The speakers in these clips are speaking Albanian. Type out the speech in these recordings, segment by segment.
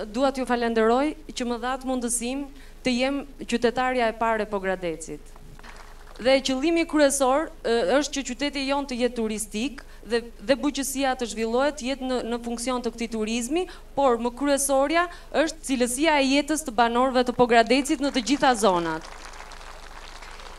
Dua t'ju falenderoj që më dhatë mundësim të jem qytetarja e parë e Pogradecit. Dhe qëllimi kryesor është që qyteti jon të jetë turistik dhe bujqësia të zhvillohet jetë në funksion të këtij turizmi, por më kryesorja është cilësia e jetës të banorëve të Pogradecit në të gjitha zonat.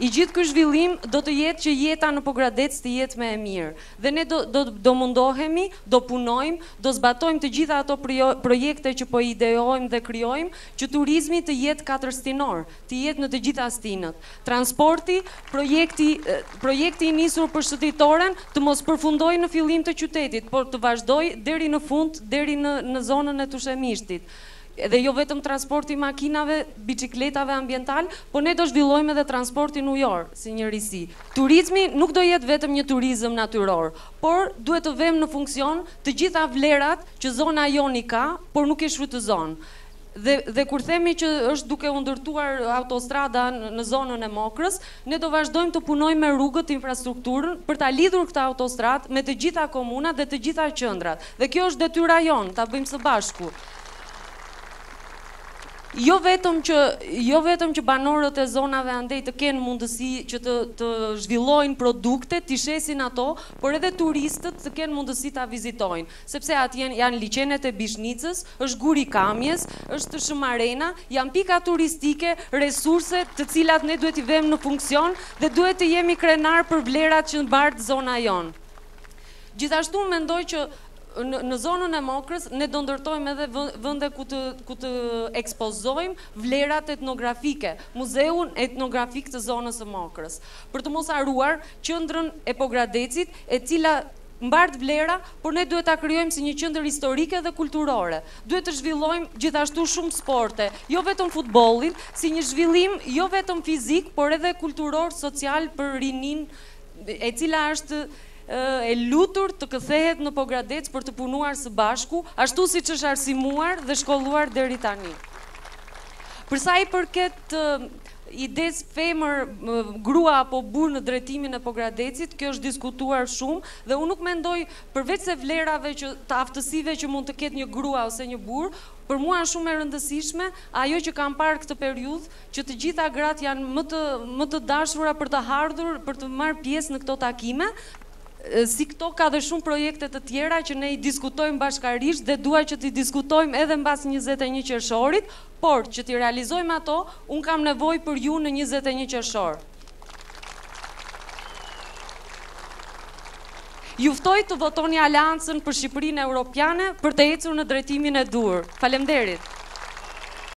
I gjithë ky zhvillim do të jetë që jeta në Pogradec të jetë më e mirë. Dhe ne do mundohemi, do punojmë, do zbatojmë të gjitha ato projekte që po idejojmë dhe krijojmë, që turizmi të jetë katërstinor, të jetë në të gjitha stinët. Transporti, projekti i nisur për shëtitoren të mos përfundojë në fillim të qytetit, por të vazhdojë deri në fund, deri në zonën e Tushemishtit. Edhe jo vetëm transporti makinave, bicikletave ambiental, po ne do zhvillojmë edhe transportin ujor, si një risi. Turizmi nuk do jetë vetëm një turizëm natyror, por duhet të vëmë në funksion të gjitha vlerat që zona joni ka, por nuk e shfrytëzon. Dhe kur themi që është duke u ndërtuar autostrada në zonën e Mokrës, ne do vazhdojmë të punojmë me rrugët, infrastrukturën për ta lidhur këtë autostradë me të gjitha komunat dhe të gjitha qendrat. Dhe kjo është detyra jonë, ta bëjmë së bashku. Jo vetëm që banorët e zonave andej të kenë mundësi që të zhvillojnë produkte, t'i shesin ato, por edhe turistët të kenë mundësi ta vizitojnë. Sepse atje janë liçenet e Bishnicës, është Guri Kamjes, është Shëmarena, janë pika turistike, resurse të cilat ne duhet i vëmë në funksion dhe duhet të jemi krenar për vlerat që mbart zona jonë. Gjithashtu mendoj që në zonën e Mokrës ne do ndërtojmë edhe vende ku të ekspozojmë vlerat etnografike, muzeun etnografik të zonës së Mokrës, për të mos haruar qendrën e Pogradecit, e cila mbart vlera, por ne duhet ta krijojmë si një qendër historike dhe kulturore. Duhet të zhvillojmë gjithashtu shumë sporte, jo vetëm futbollin, si një zhvillim jo vetëm fizik, por edhe kulturor, social për rinin, e cila është e lutur të kthehet në Pogradec për të punuar së bashku, ashtu siç është arsimuar dhe shkolluar deri tani. Për sa i përket ides femër, grua apo burr në drejtimin e Pogradecit, kjo është diskutuar shumë dhe unë nuk mendoj, përveç se vlerave të aftësive që mund të ketë një grua ose një burr, për mua është shumë e rëndësishme ajo që kam parë këtë periudhë, që të gjitha gratë janë më të dashura për të ardhur, për të marrë pjesë në këto takime. Si këto ka dhe shumë projekte të tjera që ne i diskutojmë bashkarisht dhe dua që t'i diskutojmë edhe mbas 21 qershorit, por që t'i realizojmë ato, unë kam nevojë për ju në 21 qershor. Ju ftoj të votoni Aleancën për Shqipërinë Europiane për të ecur në drejtimin e dur. Faleminderit.